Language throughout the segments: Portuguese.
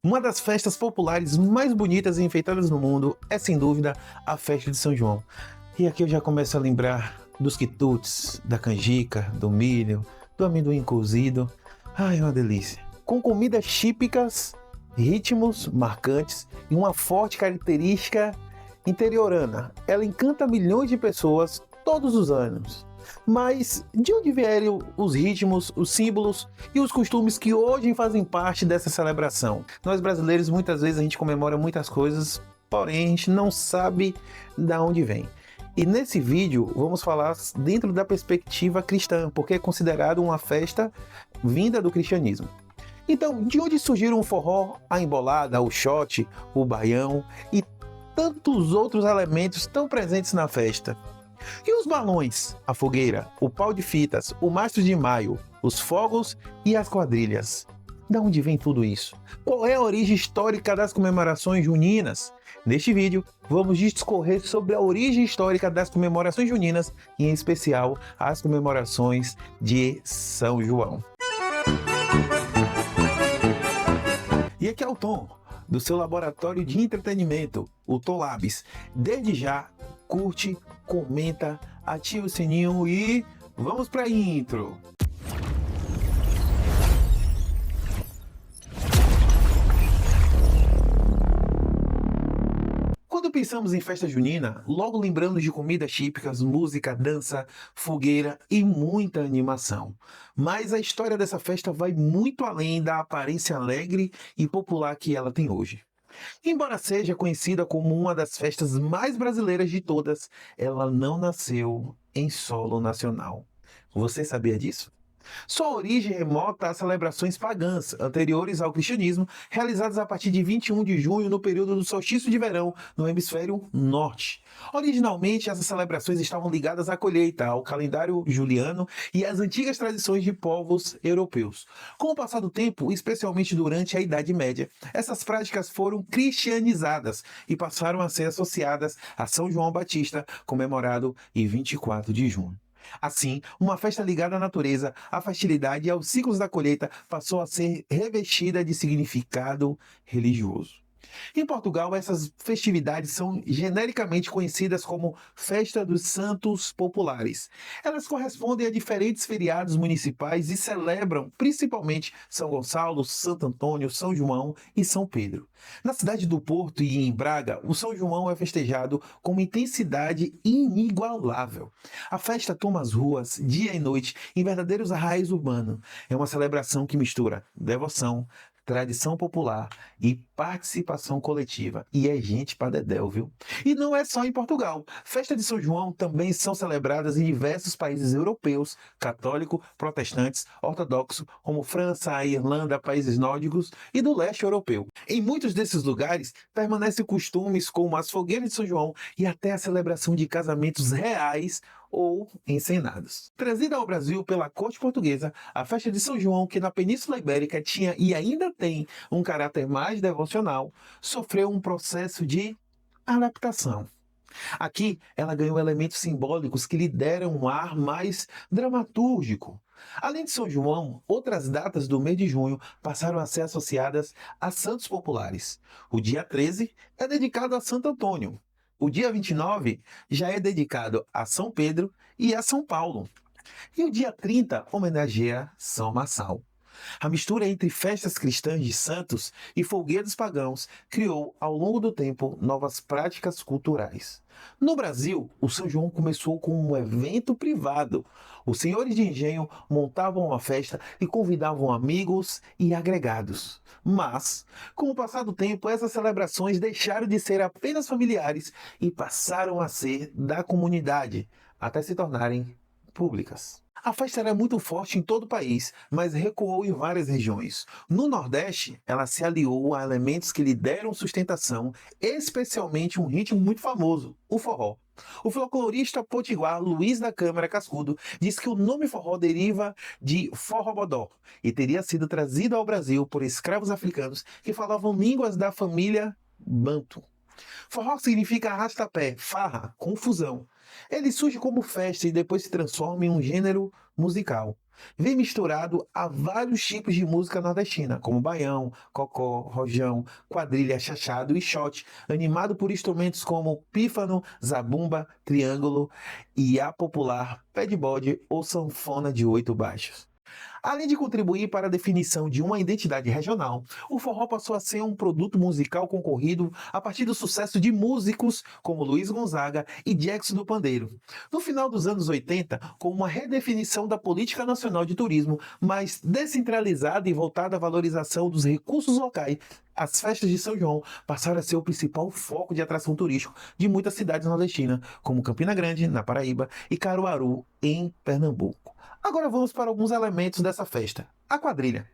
Uma das festas populares mais bonitas e enfeitadas no mundo é, sem dúvida, a festa de São João. E aqui eu já começo a lembrar dos quitutes, da canjica, do milho, do amendoim cozido. Ai, é uma delícia. Com comidas típicas, ritmos marcantes e uma forte característica interiorana. Ela encanta milhões de pessoas todos os anos. Mas de onde vieram os ritmos, os símbolos e os costumes que hoje fazem parte dessa celebração? Nós brasileiros, muitas vezes, a gente comemora muitas coisas, porém a gente não sabe de onde vem. E nesse vídeo vamos falar dentro da perspectiva cristã, porque é considerado uma festa vinda do cristianismo. Então, de onde surgiram o forró, a embolada, o shot, o baião e tantos outros elementos tão presentes na festa? E os balões, a fogueira, o pau de fitas, o mastro de maio, os fogos e as quadrilhas? Da onde vem tudo isso? Qual é a origem histórica das comemorações juninas? Neste vídeo, vamos discorrer sobre a origem histórica das comemorações juninas e, em especial, as comemorações de São João. E aqui é o Tom, do seu laboratório de entretenimento, o Tom Labs. Desde já, curte, comenta, ativa o sininho e vamos para a intro! Quando pensamos em festa junina, logo lembramos de comidas típicas, música, dança, fogueira e muita animação. Mas a história dessa festa vai muito além da aparência alegre e popular que ela tem hoje. Embora seja conhecida como uma das festas mais brasileiras de todas, ela não nasceu em solo nacional. Você sabia disso? Sua origem remota às celebrações pagãs, anteriores ao cristianismo, realizadas a partir de 21 de junho, no período do solstício de verão, no hemisfério norte. Originalmente, essas celebrações estavam ligadas à colheita, ao calendário juliano e às antigas tradições de povos europeus. Com o passar do tempo, especialmente durante a Idade Média, essas práticas foram cristianizadas e passaram a ser associadas a São João Batista, comemorado em 24 de junho. Assim, uma festa ligada à natureza, à fertilidade e aos ciclos da colheita passou a ser revestida de significado religioso. Em Portugal, essas festividades são genericamente conhecidas como Festa dos Santos Populares. Elas correspondem a diferentes feriados municipais e celebram principalmente São Gonçalo, Santo Antônio, São João e São Pedro. Na cidade do Porto e em Braga, o São João é festejado com uma intensidade inigualável. A festa toma as ruas, dia e noite, em verdadeiros arraiais urbanos. É uma celebração que mistura devoção, tradição popular e participação coletiva. E é gente pra dedéu, viu? E não é só em Portugal. Festas de São João também são celebradas em diversos países europeus, católico, protestantes, ortodoxo, como França, Irlanda, países nórdicos e do leste europeu. Em muitos desses lugares, permanecem costumes como as fogueiras de São João e até a celebração de casamentos reais ou encenados. Trazida ao Brasil pela corte portuguesa, a festa de São João, que na Península Ibérica tinha e ainda tem um caráter mais devocional, sofreu um processo de adaptação. Aqui, ela ganhou elementos simbólicos que lhe deram um ar mais dramatúrgico. Além de São João, outras datas do mês de junho passaram a ser associadas a santos populares. O dia 13 é dedicado a Santo Antônio. O dia 29 já é dedicado a São Pedro e a São Paulo. E o dia 30 homenageia São Marçal. A mistura entre festas cristãs de santos e folguedos pagãos criou, ao longo do tempo, novas práticas culturais. No Brasil, o São João começou com um evento privado. Os senhores de engenho montavam uma festa e convidavam amigos e agregados. Mas, com o passar do tempo, essas celebrações deixaram de ser apenas familiares e passaram a ser da comunidade, até se tornarem públicas. A festa era muito forte em todo o país, mas recuou em várias regiões. No Nordeste, ela se aliou a elementos que lhe deram sustentação, especialmente um ritmo muito famoso, o forró. O folclorista potiguar Luiz da Câmara Cascudo diz que o nome forró deriva de forrobodó e teria sido trazido ao Brasil por escravos africanos que falavam línguas da família Banto. Forró significa arrasta-pé, farra, confusão. Ele surge como festa e depois se transforma em um gênero musical. vem misturado a vários tipos de música nordestina, como baião, cocó, rojão, quadrilha, chachado e shot, animado por instrumentos como pífano, zabumba, triângulo e a popular pé de bode ou sanfona de 8 baixos. Além de contribuir para a definição de uma identidade regional, o forró passou a ser um produto musical concorrido a partir do sucesso de músicos como Luiz Gonzaga e Jackson do Pandeiro. No final dos anos 80, com uma redefinição da política nacional de turismo, mais descentralizada e voltada à valorização dos recursos locais, as festas de São João passaram a ser o principal foco de atração turístico de muitas cidades nordestinas, como Campina Grande, na Paraíba, e Caruaru, em Pernambuco. Agora vamos para alguns elementos dessa festa. A quadrilha.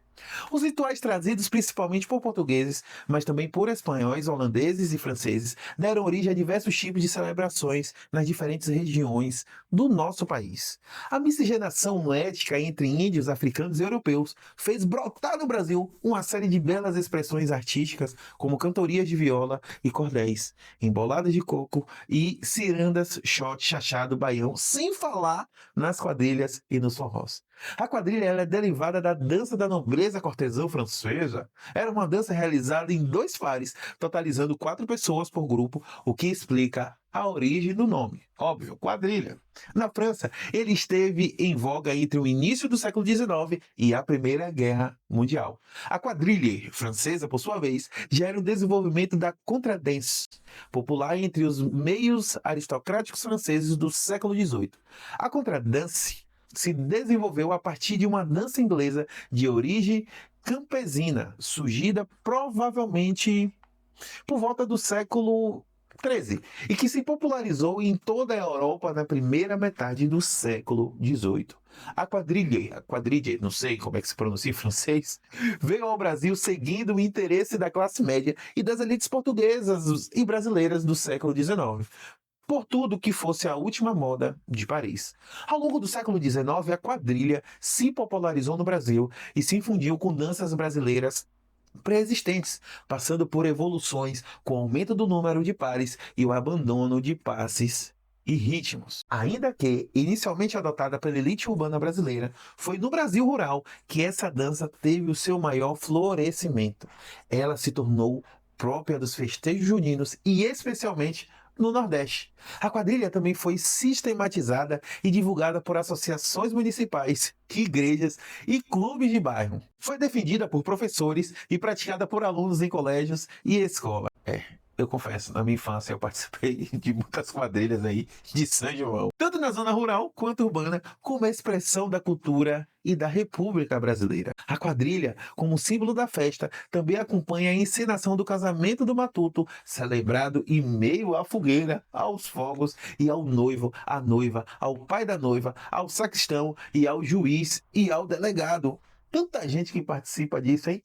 Os rituais trazidos principalmente por portugueses, mas também por espanhóis, holandeses e franceses, deram origem a diversos tipos de celebrações nas diferentes regiões do nosso país. A miscigenação étnica entre índios, africanos e europeus fez brotar no Brasil uma série de belas expressões artísticas, como cantorias de viola e cordéis, emboladas de coco e cirandas, shot, chachado, baião, sem falar nas quadrilhas e nos forrós. A quadrilha ela é derivada da dança da nobreza cortesã francesa. Era uma dança realizada em 2 pares, totalizando 4 pessoas por grupo, o que explica a origem do nome. Óbvio, quadrilha. Na França, ele esteve em voga entre o início do século XIX e a Primeira Guerra Mundial. A quadrilha francesa, por sua vez, gera o desenvolvimento da contradance, popular entre os meios aristocráticos franceses do século XVIII. A contradance se desenvolveu a partir de uma dança inglesa de origem campesina, surgida provavelmente por volta do século XIII, e que se popularizou em toda a Europa na primeira metade do século XVIII. A quadrilha, não sei como é que se pronuncia em francês, veio ao Brasil seguindo o interesse da classe média e das elites portuguesas e brasileiras do século XIX, por tudo que fosse a última moda de Paris. Ao longo do século XIX, a quadrilha se popularizou no Brasil e se infundiu com danças brasileiras pré-existentes, passando por evoluções com o aumento do número de pares e o abandono de passes e ritmos. Ainda que inicialmente adotada pela elite urbana brasileira, foi no Brasil rural que essa dança teve o seu maior florescimento. Ela se tornou própria dos festejos juninos e especialmente no Nordeste. A quadrilha também foi sistematizada e divulgada por associações municipais, igrejas e clubes de bairro. Foi defendida por professores e praticada por alunos em colégios e escolas. Eu confesso, na minha infância eu participei de muitas quadrilhas aí de São João, tanto na zona rural quanto urbana, como expressão da cultura e da República Brasileira. A quadrilha, como símbolo da festa, também acompanha a encenação do casamento do matuto, celebrado em meio à fogueira, aos fogos e ao noivo, à noiva, ao pai da noiva, ao sacristão e ao juiz e ao delegado. Tanta gente que participa disso, hein?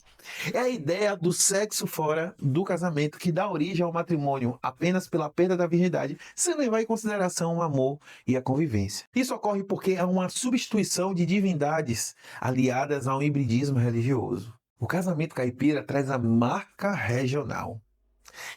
É a ideia do sexo fora do casamento que dá origem ao matrimônio apenas pela perda da virgindade, sem levar em consideração o amor e a convivência. Isso ocorre porque há uma substituição de divindades aliadas ao hibridismo religioso. O casamento caipira traz a marca regional.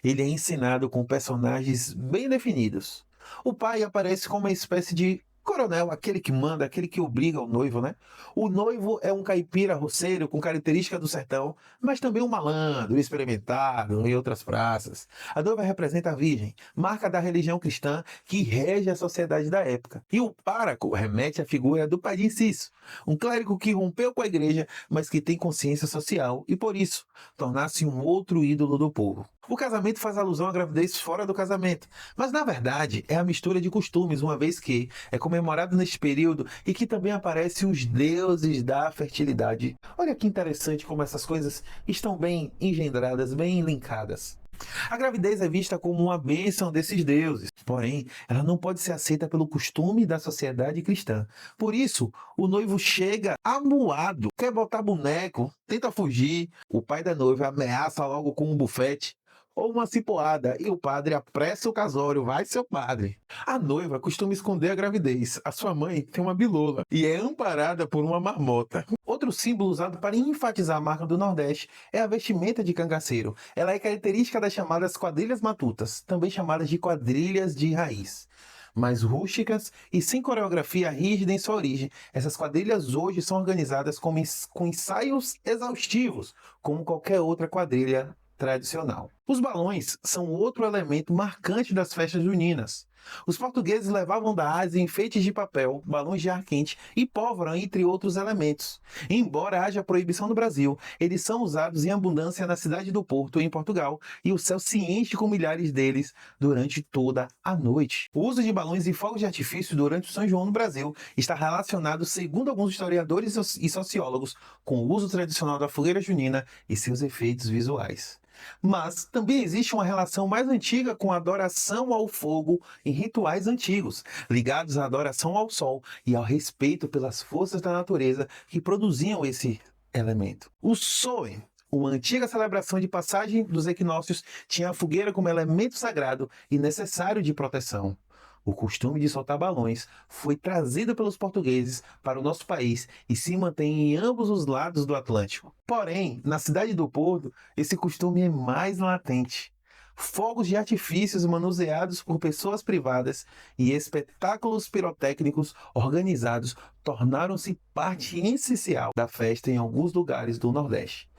Ele é ensinado com personagens bem definidos. O pai aparece como uma espécie de coronel, aquele que manda, aquele que obriga o noivo, né? O noivo é um caipira roceiro com característica do sertão, mas também um malandro, experimentado em outras praças. A noiva representa a Virgem, marca da religião cristã que rege a sociedade da época. E o pároco remete à figura do Padre Inciso, um clérigo que rompeu com a igreja, mas que tem consciência social e, por isso, tornar-se um outro ídolo do povo. O casamento faz alusão à gravidez fora do casamento, mas na verdade é a mistura de costumes, uma vez que é comemorado neste período e que também aparecem os deuses da fertilidade. Olha que interessante como essas coisas estão bem engendradas, bem linkadas. A gravidez é vista como uma bênção desses deuses, porém, ela não pode ser aceita pelo costume da sociedade cristã. Por isso, o noivo chega amuado, quer botar boneco, tenta fugir, o pai da noiva ameaça logo com um bufete ou uma cipoada, e o padre apressa o casório, vai seu padre. A noiva costuma esconder a gravidez, a sua mãe tem uma bilola e é amparada por uma marmota. Outro símbolo usado para enfatizar a marca do Nordeste é a vestimenta de cangaceiro. Ela é característica das chamadas quadrilhas matutas, também chamadas de quadrilhas de raiz. mais rústicas e sem coreografia rígida em sua origem. Essas quadrilhas hoje são organizadas com ensaios exaustivos, como qualquer outra quadrilha tradicional. Os balões são outro elemento marcante das festas juninas. Os portugueses levavam da Ásia enfeites de papel, balões de ar quente e pólvora, entre outros elementos. Embora haja proibição no Brasil, eles são usados em abundância na cidade do Porto, em Portugal, e o céu se enche com milhares deles durante toda a noite. O uso de balões e fogos de artifício durante o São João no Brasil está relacionado, segundo alguns historiadores e sociólogos, com o uso tradicional da fogueira junina e seus efeitos visuais. Mas também existe uma relação mais antiga com a adoração ao fogo em rituais antigos, ligados à adoração ao sol e ao respeito pelas forças da natureza que produziam esse elemento. O Soen, uma antiga celebração de passagem dos equinócios, tinha a fogueira como elemento sagrado e necessário de proteção. O costume de soltar balões foi trazido pelos portugueses para o nosso país e se mantém em ambos os lados do Atlântico. Porém, na cidade do Porto, esse costume é mais latente. Fogos de artifícios manuseados por pessoas privadas e espetáculos pirotécnicos organizados tornaram-se parte essencial da festa em alguns lugares do Nordeste.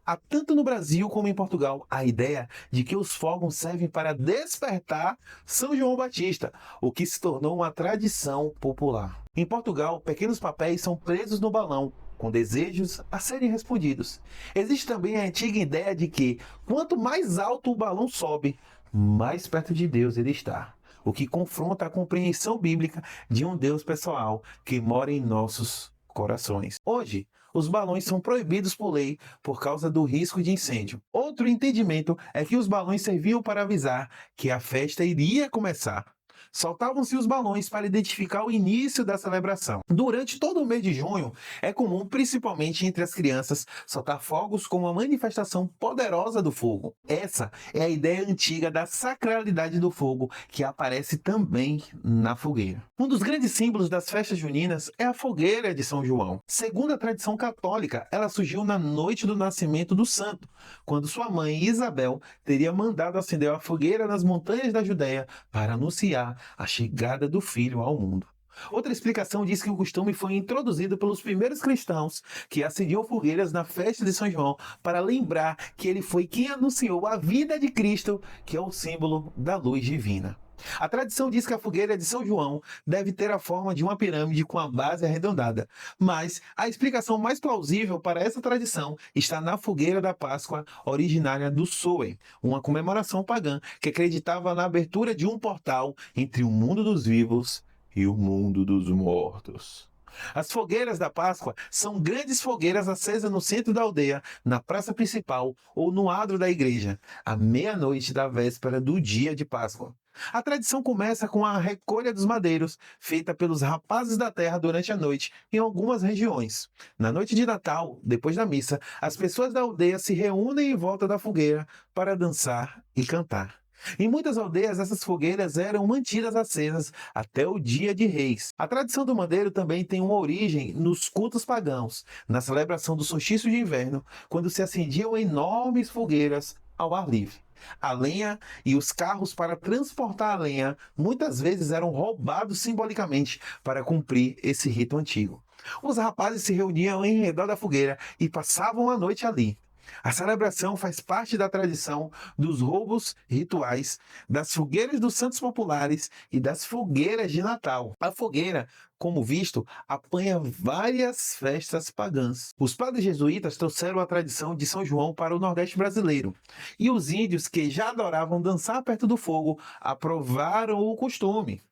Há tanto no Brasil como em Portugal a ideia de que os fogos servem para despertar São João Batista, o que se tornou uma tradição popular. Em Portugal, pequenos papéis são presos no balão, com desejos a serem respondidos. Existe também a antiga ideia de que, quanto mais alto o balão sobe, mais perto de Deus ele está, o que confronta a compreensão bíblica de um Deus pessoal que mora em nossos corações. Hoje, os balões são proibidos por lei por causa do risco de incêndio. Outro entendimento é que os balões serviam para avisar que a festa iria começar. Soltavam-se os balões para identificar o início da celebração. Durante todo o mês de junho, é comum, principalmente entre as crianças, soltar fogos como uma manifestação poderosa do fogo. Essa é a ideia antiga da sacralidade do fogo, que aparece também na fogueira. Um dos grandes símbolos das festas juninas é a fogueira de São João. Segundo a tradição católica, ela surgiu na noite do nascimento do santo, quando sua mãe Isabel teria mandado acender a fogueira nas montanhas da Judéia para anunciar a chegada do filho ao mundo. Outra explicação diz que o costume foi introduzido pelos primeiros cristãos que acendiam fogueiras na festa de São João para lembrar que ele foi quem anunciou a vida de Cristo, que é o símbolo da luz divina. A tradição diz que a fogueira de São João deve ter a forma de uma pirâmide com a base arredondada, mas a explicação mais plausível para essa tradição está na fogueira da Páscoa originária do Soen, uma comemoração pagã que acreditava na abertura de um portal entre o mundo dos vivos e o mundo dos mortos. As fogueiras da Páscoa são grandes fogueiras acesas no centro da aldeia, na praça principal ou no adro da igreja, à meia-noite da véspera do dia de Páscoa. A tradição começa com a recolha dos madeiros, feita pelos rapazes da terra durante a noite em algumas regiões. Na noite de Natal, depois da missa, as pessoas da aldeia se reúnem em volta da fogueira para dançar e cantar. Em muitas aldeias, essas fogueiras eram mantidas acesas até o dia de Reis. A tradição do madeiro também tem uma origem nos cultos pagãos, na celebração do solstício de inverno, quando se acendiam enormes fogueiras ao ar livre. A lenha e os carros para transportar a lenha muitas vezes eram roubados simbolicamente para cumprir esse rito antigo. Os rapazes se reuniam em redor da fogueira e passavam a noite ali. A celebração faz parte da tradição dos roubos rituais, das fogueiras dos santos populares e das fogueiras de Natal. A fogueira, como visto, apanha várias festas pagãs. Os padres jesuítas trouxeram a tradição de São João para o Nordeste brasileiro, e os índios que já adoravam dançar perto do fogo aprovaram o costume.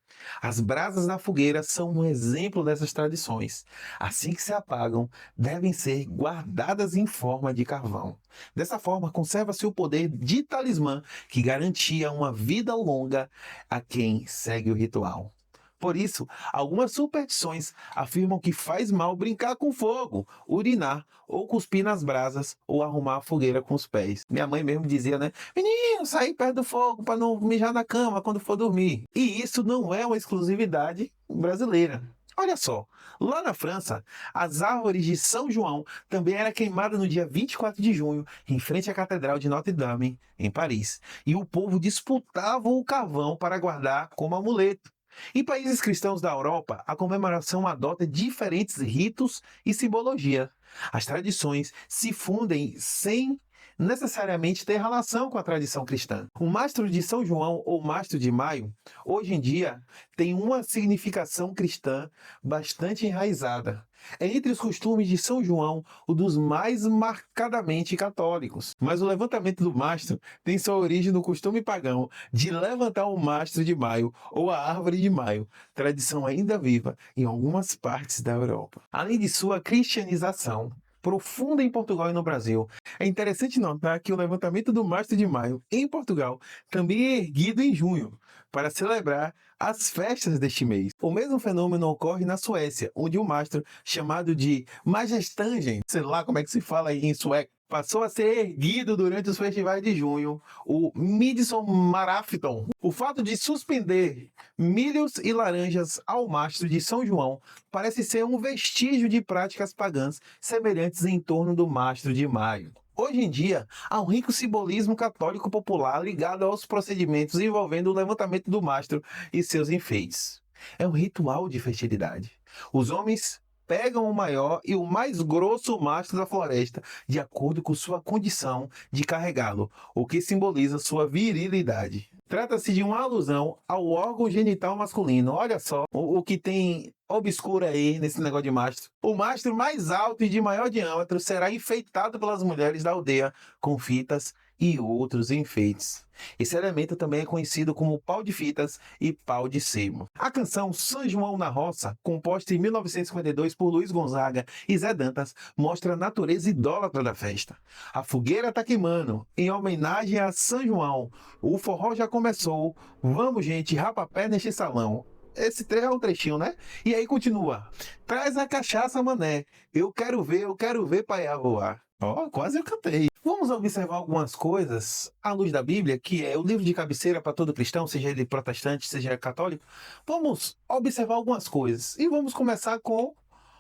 As brasas da fogueira são um exemplo dessas tradições. Assim que se apagam, devem ser guardadas em forma de carvão. Dessa forma, conserva-se o poder de talismã que garantia uma vida longa a quem segue o ritual. Por isso, algumas superstições afirmam que faz mal brincar com fogo, urinar ou cuspir nas brasas ou arrumar a fogueira com os pés. Minha mãe mesmo dizia, né? Menino, sair perto do fogo para não mijar na cama quando for dormir. E isso não é uma exclusividade brasileira. Olha só, lá na França, as árvores de São João também eram queimadas no dia 24 de junho, em frente à Catedral de Notre-Dame, em Paris. E o povo disputava o carvão para guardar como amuleto. Em países cristãos da Europa, a comemoração adota diferentes ritos e simbologia. As tradições se fundem sem necessariamente ter relação com a tradição cristã. O mastro de São João ou mastro de Maio, hoje em dia, tem uma significação cristã bastante enraizada. É entre os costumes de São João o dos mais marcadamente católicos. Mas o levantamento do mastro tem sua origem no costume pagão de levantar o mastro de maio ou a árvore de maio, tradição ainda viva em algumas partes da Europa. Além de sua cristianização profunda em Portugal e no Brasil, é interessante notar que o levantamento do mastro de maio em Portugal também é erguido em junho, para celebrar as festas deste mês. O mesmo fenômeno ocorre na Suécia, onde o mastro, chamado de Majestangen, sei lá como é que se fala aí em sueco, passou a ser erguido durante os festivais de junho, o Midsommarafton. O fato de suspender milhos e laranjas ao mastro de São João parece ser um vestígio de práticas pagãs semelhantes em torno do mastro de maio. Hoje em dia, há um rico simbolismo católico popular ligado aos procedimentos envolvendo o levantamento do mastro e seus enfeites. É um ritual de fertilidade. Os homens pegam o maior e o mais grosso mastro da floresta, de acordo com sua condição de carregá-lo, o que simboliza sua virilidade. Trata-se de uma alusão ao órgão genital masculino. Olha só o que tem obscuro aí nesse negócio de mastro. O mastro mais alto e de maior diâmetro será enfeitado pelas mulheres da aldeia com fitas e outros enfeites. Esse elemento também é conhecido como pau de fitas e pau de sebo. A canção São João na Roça, composta em 1952 por Luiz Gonzaga e Zé Dantas, mostra a natureza idólatra da festa. A fogueira tá queimando, em homenagem a São João. O forró já começou, vamos gente, rapapé neste salão. Esse é um trechinho, né? E aí continua. Traz a cachaça, mané. Eu quero ver paiá voar. Ó, quase eu cantei. Vamos observar algumas coisas à luz da Bíblia, que é o livro de cabeceira para todo cristão, seja ele protestante, seja católico. Vamos observar algumas coisas. E vamos começar com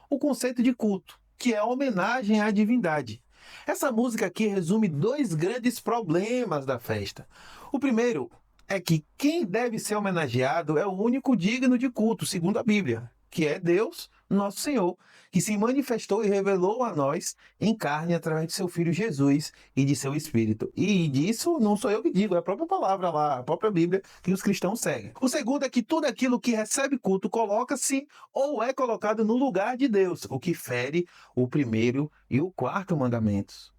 o conceito de culto, que é a homenagem à divindade. Essa música aqui resume dois grandes problemas da festa. O primeiro é que quem deve ser homenageado é o único digno de culto, segundo a Bíblia, que é Deus, nosso Senhor, que se manifestou e revelou a nós em carne através de seu Filho Jesus e de seu Espírito. E disso não sou eu que digo, é a própria palavra lá, a própria Bíblia que os cristãos seguem. O segundo é que tudo aquilo que recebe culto coloca-se ou é colocado no lugar de Deus, o que fere o primeiro e o quarto mandamentos.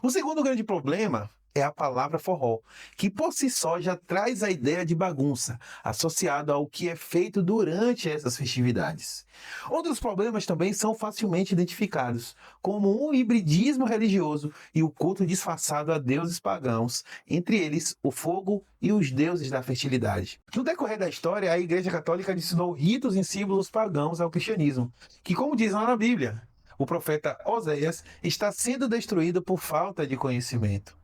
O segundo grande problema é a palavra forró, que por si só já traz a ideia de bagunça, associado ao que é feito durante essas festividades. Outros problemas também são facilmente identificados, como um hibridismo religioso e o culto disfarçado a deuses pagãos, entre eles o fogo e os deuses da fertilidade. No decorrer da história, a Igreja Católica adicionou ritos e símbolos pagãos ao cristianismo, que, como diz lá na Bíblia, o profeta Oséias está sendo destruído por falta de conhecimento.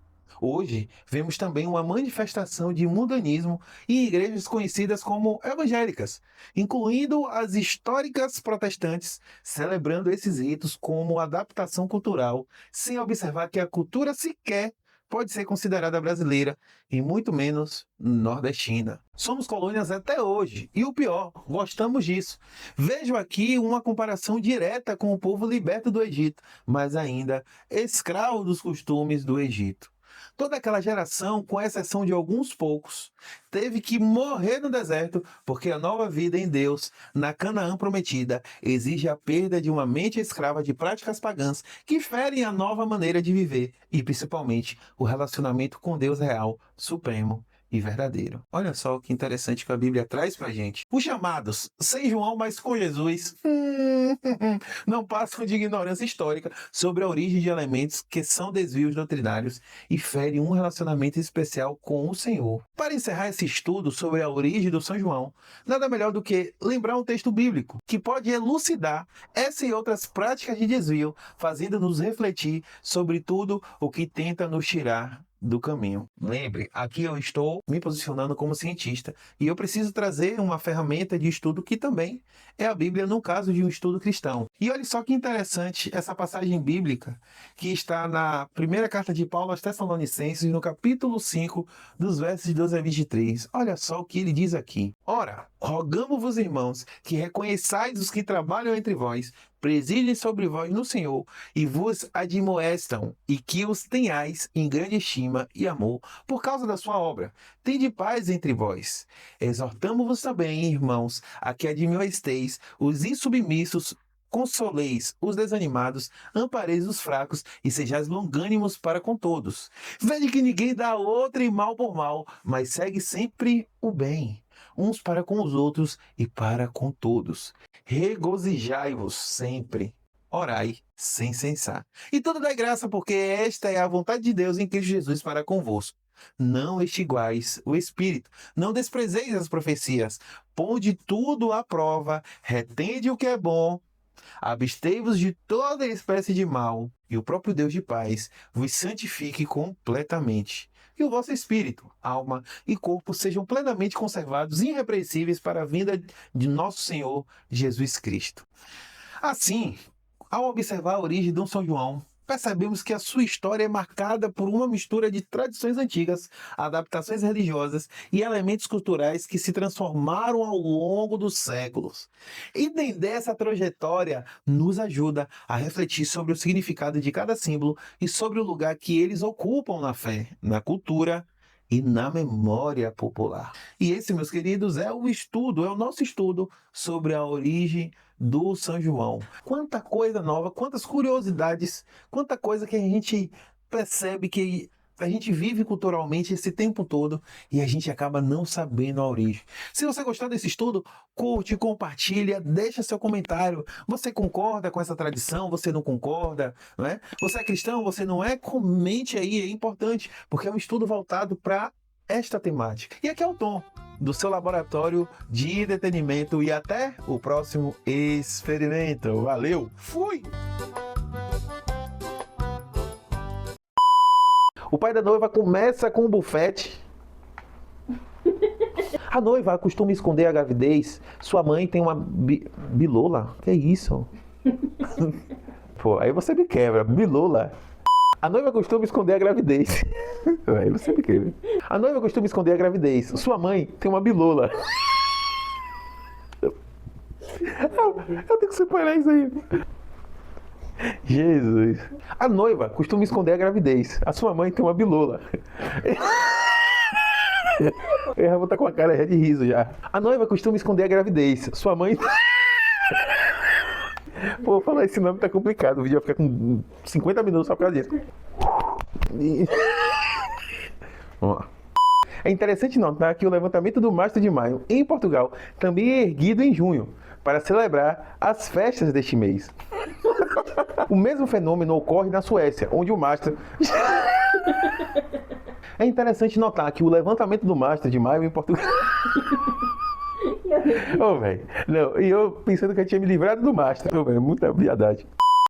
Hoje, vemos também uma manifestação de mundanismo em igrejas conhecidas como evangélicas, incluindo as históricas protestantes, celebrando esses ritos como adaptação cultural, sem observar que a cultura sequer pode ser considerada brasileira e muito menos nordestina. Somos colônias até hoje e o pior, gostamos disso. Vejo aqui uma comparação direta com o povo liberto do Egito, mas ainda escravo dos costumes do Egito. Toda aquela geração, com exceção de alguns poucos, teve que morrer no deserto porque a nova vida em Deus, na Canaã prometida, exige a perda de uma mente escrava de práticas pagãs que ferem a nova maneira de viver e, principalmente, o relacionamento com Deus real, supremo e verdadeiro. Olha só que interessante que a Bíblia traz pra gente. Os chamados sem João, mas com Jesus, não passam de ignorância histórica sobre a origem de elementos que são desvios doutrinários e ferem um relacionamento especial com o Senhor. Para encerrar esse estudo sobre a origem do São João, nada melhor do que lembrar um texto bíblico que pode elucidar essa e outras práticas de desvio, fazendo-nos refletir sobre tudo o que tenta nos tirar do caminho. Lembre, aqui eu estou me posicionando como cientista e eu preciso trazer uma ferramenta de estudo que também é a Bíblia no caso de um estudo cristão. E olha só que interessante essa passagem bíblica que está na primeira carta de Paulo aos Tessalonicenses, no capítulo 5, dos versos 12 a 23. Olha só o que ele diz aqui. Ora, rogamo-vos, irmãos, que reconheçais os que trabalham entre vós, presidem sobre vós no Senhor e vos admoestam, e que os tenhais em grande estima e amor por causa da sua obra. Tende paz entre vós. Exortamo-vos também, irmãos, a que admoesteis os insubmissos, consoleis os desanimados, ampareis os fracos e sejais longânimos para com todos. Vede que ninguém dá outra em mal por mal, mas segue sempre o bem, uns para com os outros e para com todos. Regozijai-vos sempre. Orai sem cessar. E tudo dai graça, porque esta é a vontade de Deus em Cristo Jesus para convosco. Não extinguais o Espírito, não desprezeis as profecias, ponde tudo à prova, retende o que é bom, abstei-vos de toda espécie de mal, e o próprio Deus de paz vos santifique completamente. E o vosso espírito, alma e corpo sejam plenamente conservados, irrepreensíveis para a vinda de nosso Senhor Jesus Cristo. Assim, ao observar a origem de Dom São João, percebemos que a sua história é marcada por uma mistura de tradições antigas, adaptações religiosas e elementos culturais que se transformaram ao longo dos séculos. Entender essa trajetória nos ajuda a refletir sobre o significado de cada símbolo e sobre o lugar que eles ocupam na fé, na cultura e na memória popular. E esse, meus queridos, é o nosso estudo sobre a origem do São João. Quanta coisa nova, quantas curiosidades, quanta coisa que a gente percebe que a gente vive culturalmente esse tempo todo e a gente acaba não sabendo a origem. Se você gostar desse estudo, curte, compartilha, deixa seu comentário. Você concorda com essa tradição? Você não concorda? Não é? Você é cristão? Você não é? Comente aí, é importante, porque é um estudo voltado para esta temática. E aqui é o Tom, do seu laboratório de entretenimento, e até o próximo experimento. Valeu, fui! O pai da noiva começa com o bufete. A noiva costuma esconder a gravidez. Sua mãe tem uma bilola. Que é isso? Pô, aí você me quebra. Bilola. A noiva costuma esconder a gravidez. Aí você me quebra. A noiva costuma esconder a gravidez. Sua mãe tem uma bilola. Eu tenho que separar isso aí. Jesus. A noiva costuma esconder a gravidez. A sua mãe tem uma bilola. Eu já vou estar com a cara de riso já. A noiva costuma esconder a gravidez. Sua mãe... Pô, falar esse nome tá complicado. O vídeo vai ficar com 50 minutos só por causa disso. Vamos lá. É interessante notar que o levantamento do mastro de maio em Portugal também é erguido em junho, para celebrar as festas deste mês. O mesmo fenômeno ocorre na Suécia, onde o mastro... É interessante notar que o levantamento do mastro de maio em Portugal... Ô, velho. Não, e eu pensando que eu tinha me livrado do mastro. Ô, velho, muita viadagem.